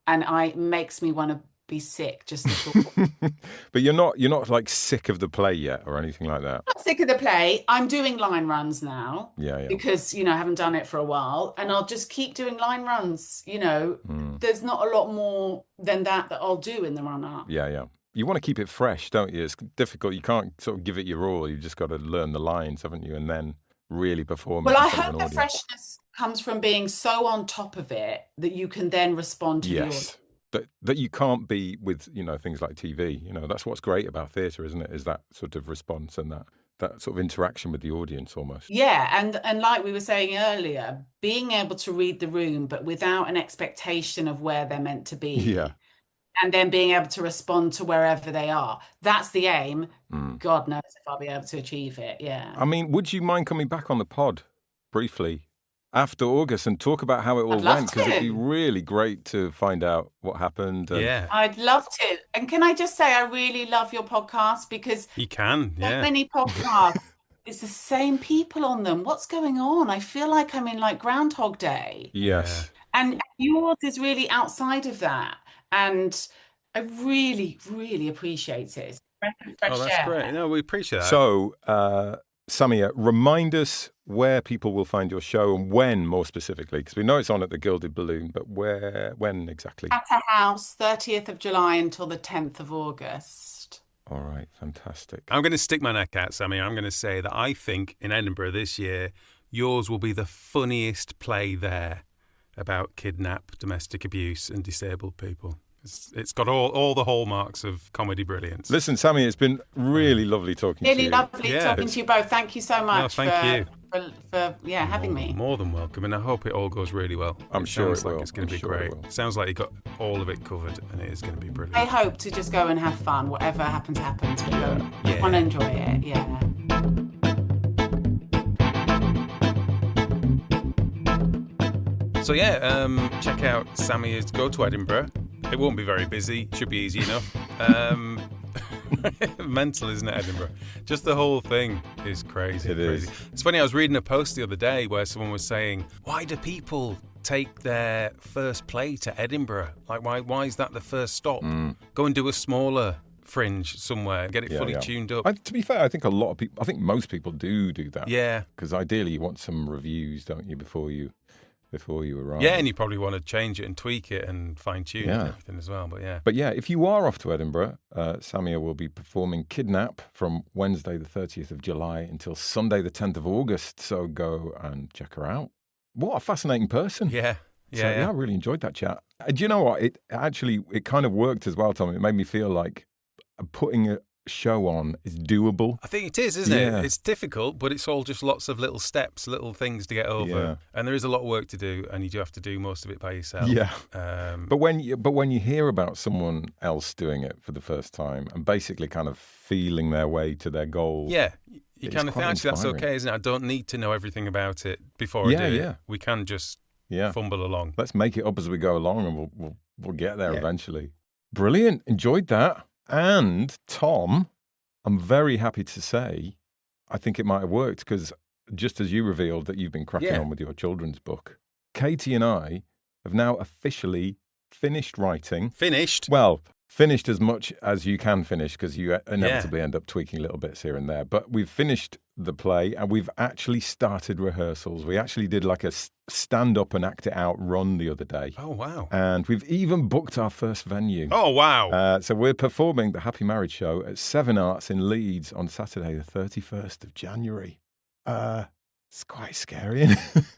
And it makes me want to be sick just to talk. But you're not like sick of the play yet or anything like that. I'm not sick of the play. I'm doing line runs now. Yeah. Because, I haven't done it for a while, and I'll just keep doing line runs. There's not a lot more than that I'll do in the run up. Yeah. You want to keep it fresh, don't you? It's difficult. You can't sort of give it your all. You've just got to learn the lines, haven't you? And then really perform. Well, I hope the freshness comes from being so on top of it that you can then respond to the audience. That you can't be with, things like TV. That's what's great about theatre, isn't it? Is that sort of response and that sort of interaction with the audience almost. Yeah, and like we were saying earlier, being able to read the room, but without an expectation of where they're meant to be. Yeah. And then being able to respond to wherever they are. That's the aim. God knows if I'll be able to achieve it, yeah. I mean, would you mind coming back on the pod briefly after August and talk about how it all went? Because it'd be really great to find out what happened. Yeah. I'd love to. And can I just say, I really love your podcast, because you can, so many podcasts, it's the same people on them. What's going on? I feel like I'm in like Groundhog Day. Yes. And yours is really outside of that. And I really, really appreciate it. That's great. No, we appreciate that. So, Samia, remind us where people will find your show and when, more specifically, because we know it's on at the Gilded Balloon, but when exactly? At a house, 30th of July until the 10th of August. All right, fantastic. I'm going to stick my neck out, Sammy. I'm going to say that I think in Edinburgh this year, yours will be the funniest play there about kidnap, domestic abuse and disabled people. It's got all the hallmarks of comedy brilliance. Listen, Sammy, it's been really lovely talking to you. Really lovely talking to you both. Thank you so much for having me. More than welcome, and I hope it all goes really well. I'm sure it sounds like will. It's going to be great. It sounds like you got all of it covered, and it is going to be brilliant. I hope to just go and have fun. Whatever happens, happens. We want to enjoy it. Yeah. So check out Samia's. Go to Edinburgh. It won't be very busy. Should be easy enough. Mental, isn't it, Edinburgh? Just the whole thing is crazy. It is. It's funny, I was reading a post the other day where someone was saying, why do people take their first play to Edinburgh? Like, why is that the first stop? Go and do a smaller fringe somewhere, get it fully tuned up. To be fair, I think most people do that. Yeah. Because ideally you want some reviews, don't you, before you arrive. Yeah, and you probably want to change it and tweak it and fine-tune it and everything as well, But yeah, if you are off to Edinburgh, Samia will be performing Kidnap from Wednesday the 30th of July until Sunday the 10th of August, so go and check her out. What a fascinating person. Yeah. I really enjoyed that chat. Do you know what? It kind of worked as well, Tom. It made me feel like putting a show on is doable. I think it is, isn't it? It's difficult, but it's all just lots of little steps, little things to get over. Yeah. And there is a lot of work to do, and you do have to do most of it by yourself. Yeah. But when you hear about someone else doing it for the first time and basically kind of feeling their way to their goal. Yeah. You kind of think, actually, that's okay, isn't it? I don't need to know everything about it before I do it. We can just fumble along. Let's make it up as we go along, and we'll get there eventually. Brilliant. Enjoyed that. And Tom, I'm very happy to say, I think it might have worked because just as you revealed that you've been cracking on with your children's book, Katie and I have now officially finished writing. Finished? Well, finished as much as you can finish because you inevitably end up tweaking little bits here and there. But we've finished the play and we've actually started rehearsals. We actually did like a stand up and act it out run the other day. Oh, wow. And we've even booked our first venue. Oh, wow. So we're performing the Happy Marriage Show at Seven Arts in Leeds on Saturday, the 31st of January. It's quite scary.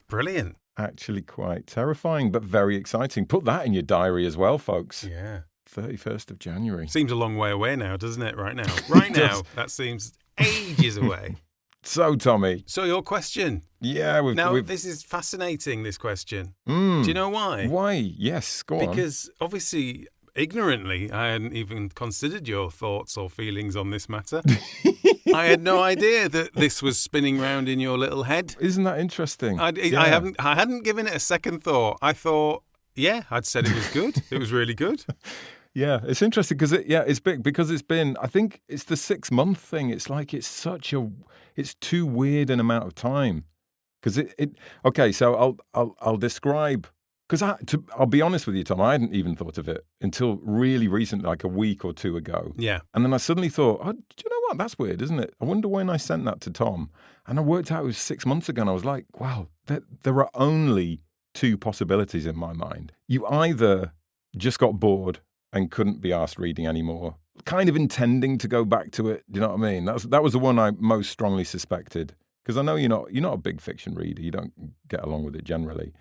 Brilliant. Actually quite terrifying, but very exciting. Put that in your diary as well, folks. Yeah. 31st of January. Seems a long way away now, doesn't it, right now? Right now, that seems ages away. So, Tommy. So, your question. Yeah. This is fascinating, this question. Do you know why? Why? Yes, go on. Because, obviously, ignorantly, I hadn't even considered your thoughts or feelings on this matter. I had no idea that this was spinning round in your little head. Isn't that interesting? I hadn't given it a second thought. I thought, I'd said it was good. It was really good. Yeah, it's interesting because it's big because it's been, I think it's the 6-month thing. It's like it's too weird an amount of time because okay, so I'll describe, because I'll be honest with you, Tom, I hadn't even thought of it until really recent, like a week or two ago. Yeah. And then I suddenly thought, do you know what? That's weird, isn't it? I wonder when I sent that to Tom. And I worked out it was 6 months ago and I was like, wow, there are only 2 possibilities in my mind. You either just got bored and couldn't be asked reading anymore, kind of intending to go back to it. Do you know what I mean? That was the one I most strongly suspected, because I know you're not a big fiction reader. You don't get along with it generally.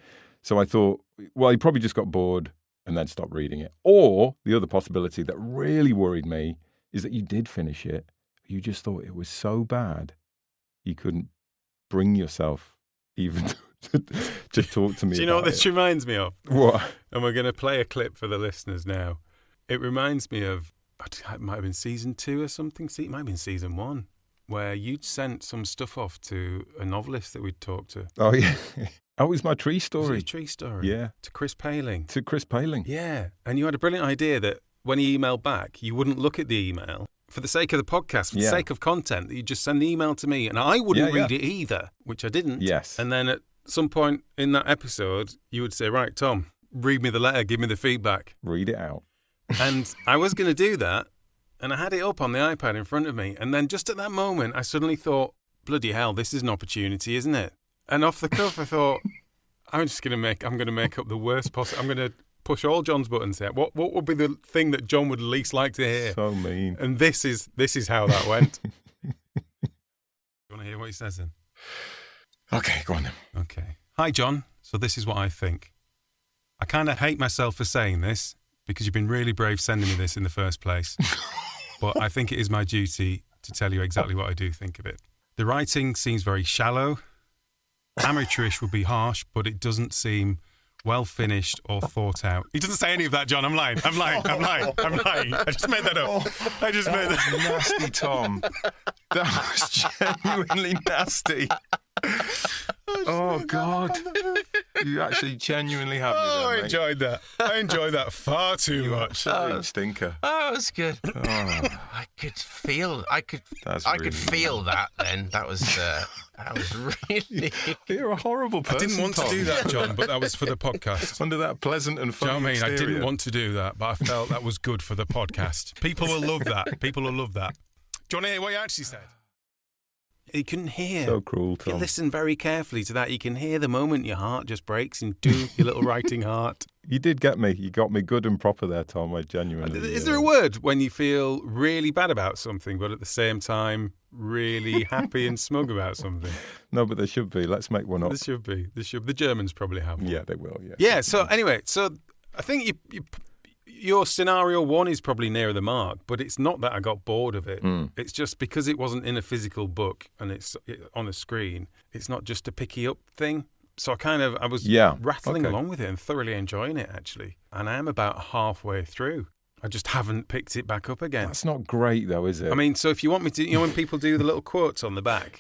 So I thought, well, you probably just got bored and then stopped reading it. Or the other possibility that really worried me is that you did finish it. You just thought it was so bad you couldn't bring yourself even to talk to me. Do you know what this reminds me of? What? And we're going to play a clip for the listeners now. It reminds me of, it might have been season 2 or something. It might have been season 1, where you'd sent some stuff off to a novelist that we'd talked to. Oh, yeah. That was my tree story. Was it a tree story? Yeah. To Chris Paling. Yeah. And you had a brilliant idea that when he emailed back, you wouldn't look at the email. For the sake of the podcast, for the sake of content, that you'd just send the email to me, and I wouldn't read it either, which I didn't. Yes. And then at some point in that episode, you would say, right, Tom, read me the letter, give me the feedback. Read it out. And I was going to do that, and I had it up on the iPad in front of me, and then just at that moment, I suddenly thought, bloody hell, this is an opportunity, isn't it? And off the cuff, I thought, I'm going to make up the worst possible. I'm going to push all Jon's buttons here. What would be the thing that Jon would least like to hear? So mean. And this is how that went. You want to hear what he says then? Okay, go on then. Okay. Hi, Jon. So this is what I think. I kind of hate myself for saying this, because you've been really brave sending me this in the first place. But I think it is my duty to tell you exactly what I do think of it. The writing seems very shallow. Amateurish would be harsh, but it doesn't seem well finished or thought out. He doesn't say any of that, Jon. I'm lying. I just made that up. Nasty, Tom. That was genuinely nasty. Oh, God. You actually genuinely have me there, I enjoyed that. I enjoyed that far too much. Stinker. That was good. Oh, I could feel that then. That was really... You're a horrible person, I didn't want to do that, John, but that was for the podcast. Under that pleasant and fun I didn't want to do that, but I felt that was good for the podcast. People will love that. People will love that. Do you want to hear what you actually said? You can hear. So cruel, If you Tom. listen very carefully to that, you can hear the moment your heart just breaks into your little writing heart. You did get me. You got me good and proper there, Tom. I genuinely... Is there a word when you feel really bad about something, but at the same time really happy and smug about something? No, but there should be. Let's make one up. There should be. The Germans probably have one. Yeah, they will, yeah. Yeah, so anyway, I think your scenario 1 is probably nearer the mark, but it's not that I got bored of it. It's just because it wasn't in a physical book and it's on a screen, it's not just a picky up thing. So I was rattling along with it and thoroughly enjoying it, actually. And I am about halfway through. I just haven't picked it back up again. That's not great, though, is it? I mean, so if you want me to, when people do the little quotes on the back,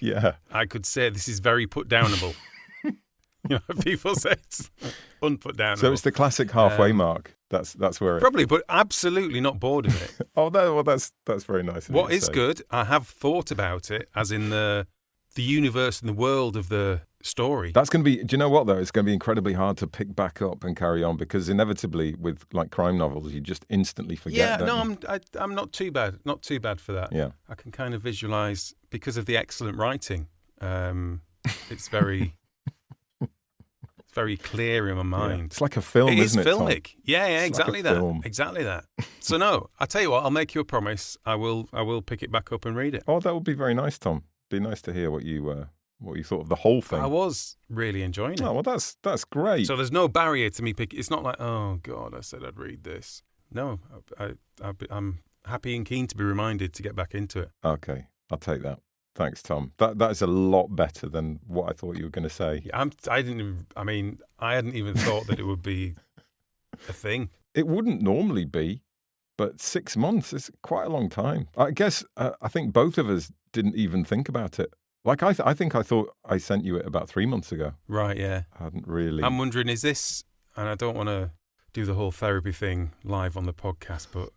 I could say this is very put-downable. People say it's unput-downable. So it's the classic halfway mark. That's where it... Probably, but absolutely not bored of it. Oh, no, well, that's very nice. What is good, I have thought about it, as in the universe and the world of the story. That's going to be... Do you know what, though? It's going to be incredibly hard to pick back up and carry on because inevitably, with like crime novels, you just instantly forget. Yeah, don't you? I'm not too bad. Not too bad for that. Yeah. I can kind of visualise, because of the excellent writing, it's very... very clear in my mind. Yeah. It's like a film, isn't it? It is filmic. Tom? Yeah, It's exactly like a that. film. Exactly that. So no, I tell you what, I'll make you a promise. I will pick it back up and read it. Oh, that would be very nice, Tom. Be nice to hear what you thought of the whole thing. I was really enjoying it. Oh, well, that's great. So there's no barrier to me picking. It's not like, oh God, I said I'd read this. No, I'm happy and keen to be reminded to get back into it. Okay, I'll take that. Thanks, Tom. That is a lot better than what I thought you were going to say. Yeah, I hadn't even thought that it would be a thing. It wouldn't normally be, but 6 months is quite a long time. I guess I think both of us didn't even think about it. Like I thought I sent you it about 3 months ago. Right, yeah. I hadn't really. I'm wondering, is this, and I don't want to do the whole therapy thing live on the podcast, but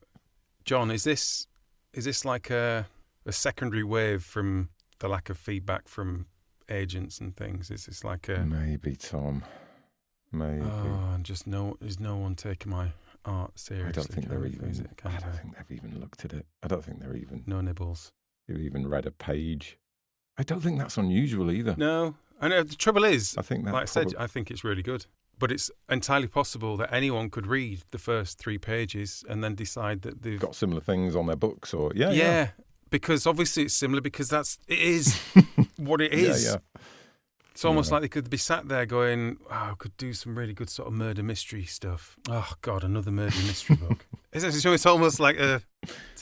John, is this like a secondary wave from the lack of feedback from agents and things? Is this like a... Maybe, Tom. Maybe. Oh, and just is no one taking my art seriously? I don't think they're even... I don't think they've even looked at it. I don't think they're even... No nibbles. They've even read a page. I don't think that's unusual either. No. I know, the trouble is, I think that like I said, I think it's really good. But it's entirely possible that anyone could read the first 3 pages and then decide that they've... got similar things on their books or... Yeah, yeah. Because obviously it's similar because it is what it is. Yeah. It's almost like they could be sat there going, I could do some really good sort of murder mystery stuff. Oh, God, another murder mystery book. It's almost like I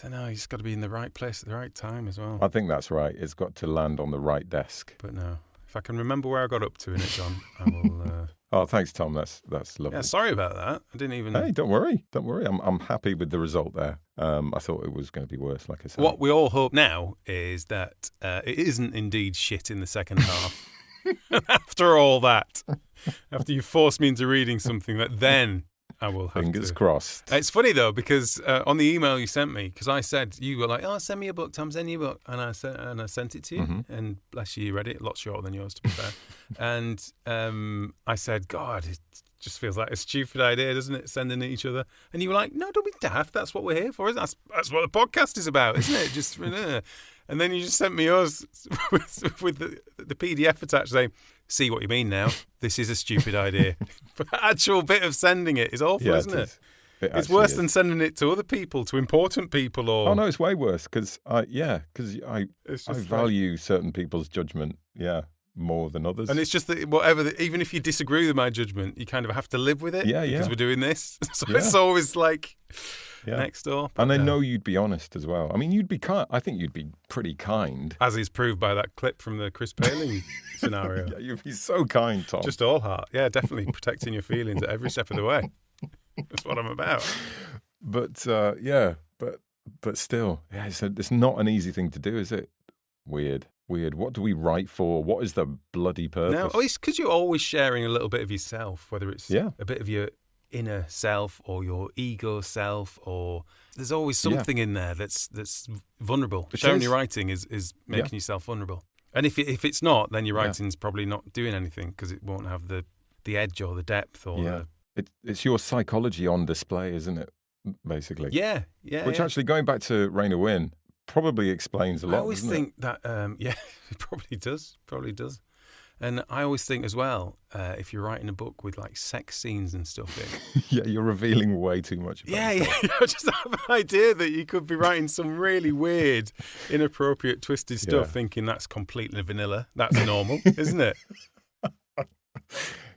don't know, you just got to be in the right place at the right time as well. I think that's right. It's got to land on the right desk. But no, if I can remember where I got up to in it, John, I will... Oh, thanks, Tom. That's lovely. Yeah, sorry about that. I didn't even... Hey, don't worry. I'm happy with the result there. I thought it was going to be worse, like I said. What we all hope now is that it isn't indeed shit in the second half. After all that, after you forced me into reading something that then I will have Fingers crossed. It's funny, though, because on the email you sent me, because I said, you were like, oh, send me a book, Tom, send me a book. And I sent it to you, and bless you read it. A lot shorter than yours, to be fair. And I said, God, it just feels like a stupid idea, doesn't it, sending it each other? And you were like, no, don't be daft. That's what we're here for, isn't it? That's what the podcast is about, isn't it? Just and then you just sent me yours with the PDF attached saying, see what you mean now. This is a stupid idea. But the actual bit of sending it is awful, isn't it? It's worse than sending it to other people, to important people, or... Oh, no, it's way worse, because I value certain people's judgment, more than others. And it's just that even if you disagree with my judgment, you kind of have to live with it, because we're doing this. So it's always like... next door. And I know you'd be honest as well. I mean, you'd be kind. I think you'd be pretty kind. As is proved by that clip from the Chris Paling scenario. Yeah, you'd be so kind, Tom. Just all heart. Yeah, definitely protecting your feelings at every step of the way. That's what I'm about. But, but still, it's not an easy thing to do, is it? Weird. What do we write for? What is the bloody purpose? No, it's because you're always sharing a little bit of yourself, whether it's a bit of your inner self or your ego self, or there's always something in there that's vulnerable. Sharing your writing is making yourself vulnerable. And if it's not, then your writing's probably not doing anything because it won't have the edge or the depth or it's your psychology on display, isn't it? Basically. Yeah. Which actually, going back to Rain or Win, probably explains a lot. I always think that, it probably does. And I always think as well, if you're writing a book with like sex scenes and stuff in. Yeah, you're revealing way too much about it. I just have an idea that you could be writing some really weird, inappropriate, twisted stuff, thinking that's completely vanilla. That's normal, isn't it?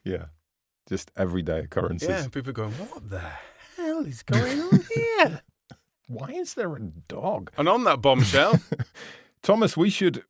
Yeah, just everyday occurrences. Yeah, people going, what the hell is going on here? Why is there a dog? And on that bombshell, Thomas, we should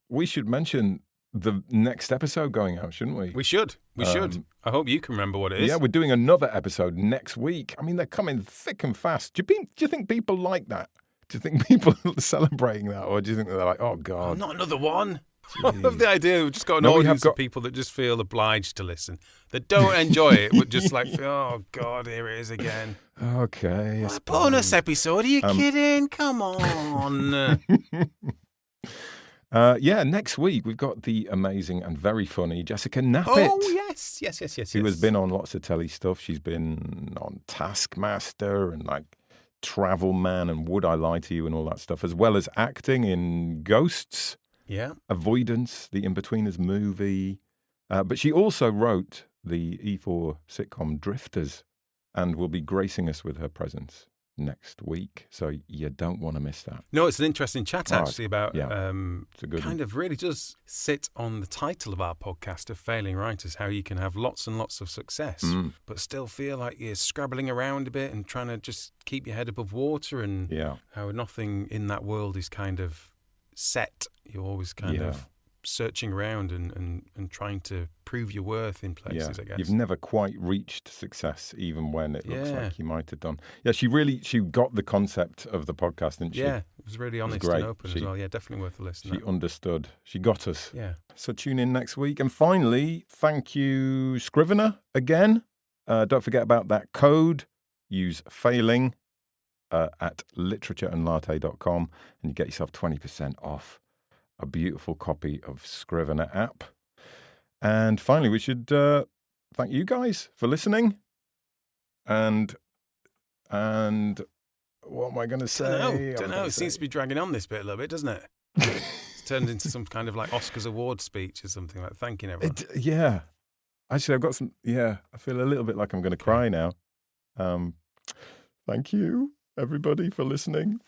mention the next episode going out, shouldn't we? We should. I hope you can remember what it is. Yeah, we're doing another episode next week. I mean, they're coming thick and fast. Do you think people like that? Do you think people are celebrating that, or do you think they're like, oh God, not another one? I love the idea we've just got an audience of people that just feel obliged to listen, that don't enjoy it, but just like, oh God, here it is again. Okay. A bonus episode? Are you kidding? Come on. Next week we've got the amazing and very funny Jessica Knappett. Oh, yes. Who has been on lots of telly stuff. She's been on Taskmaster and like Travel Man and Would I Lie to You and all that stuff, as well as acting in Ghosts. Yeah. Avoidance, the In-Betweeners movie. But she also wrote the E4 sitcom Drifters and will be gracing us with her presence next week. So you don't want to miss that. No, it's an interesting chat actually about it's a good kind of really does sit on the title of our podcast of Failing Writers, how you can have lots and lots of success, but still feel like you're scrabbling around a bit and trying to just keep your head above water, and how nothing in that world is kind of set. You're always kind of searching around and trying to prove your worth in places, I guess. You've never quite reached success, even when it looks like you might have done. Yeah, she got the concept of the podcast, didn't she? Yeah, it was really honest and open as well. Yeah, definitely worth a listen. She understood. She got us. Yeah. So tune in next week. And finally, thank you, Scrivener, again. Don't forget about that code. Use failing at literatureandlatte.com and you get yourself 20% off a beautiful copy of Scrivener app. And finally, we should thank you guys for listening. And what am I going to say? Don't know. It seems to be dragging on this bit a little bit, doesn't it? It's turned into some kind of like Oscars award speech or something, like thanking everyone. Yeah. Actually, I've got some. Yeah, I feel a little bit like I'm going to cry now. Thank you, everybody, for listening.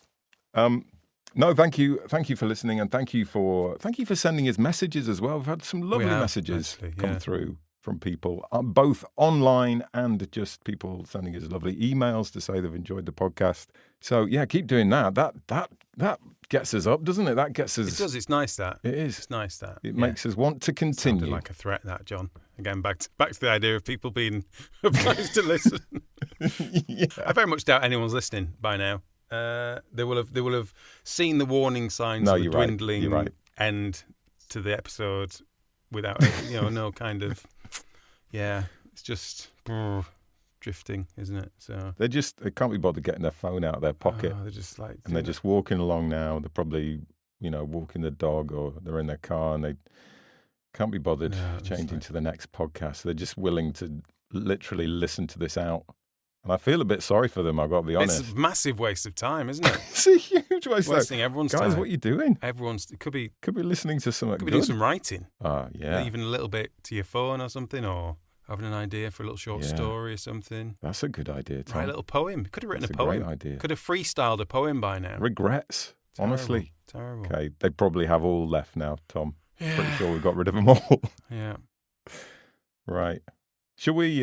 No, thank you for listening, and thank you for sending us messages as well. We've had some lovely messages come through from people, both online and just people sending us lovely emails to say they've enjoyed the podcast. So yeah, keep doing that. That gets us up, doesn't it? That gets us. It does. It's nice that. It is. It's nice that. It makes us want to continue. Sounded like a threat, that, John. Again, back to the idea of people being obliged to listen. I very much doubt anyone's listening by now. They will have seen the warning signs of the dwindling end to the episode without no kind of it's just drifting, isn't it? So they can't be bothered getting their phone out of their pocket. They're just like, and they're just walking along now. They're probably walking the dog, or they're in their car and they can't be bothered changing to the next podcast. They're just willing to literally listen to this out. And I feel a bit sorry for them, I've got to be honest. It's a massive waste of time, isn't it? It's a huge waste. Wasting everyone's time. Guys, what are you doing? It could be listening to something. Could be doing some writing. Yeah. Even a little bit to your phone or something, or having an idea for a little short story or something. That's a good idea, Tom. Write a little poem. Could have written a poem. Great idea. Could have freestyled a poem by now. Regrets, honestly. Terrible. Okay, they probably have all left now, Tom. Yeah. Pretty sure we got rid of them all. Yeah. Right. Should we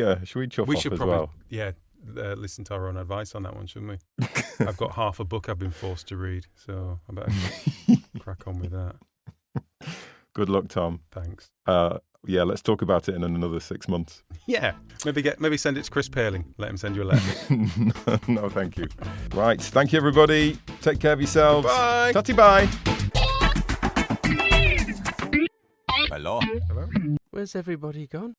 chuff off as well? Yeah. Listen to our own advice on that one, shouldn't we? I've got half a book I've been forced to read, so I better crack on with that. Good luck, Tom. Thanks. Let's talk about it in another 6 months. Yeah, maybe send it to Chris Paling. Let him send you a letter. No, thank you. Right, thank you, everybody. Take care of yourselves. Bye. Tatty bye. Hello. Where's everybody gone?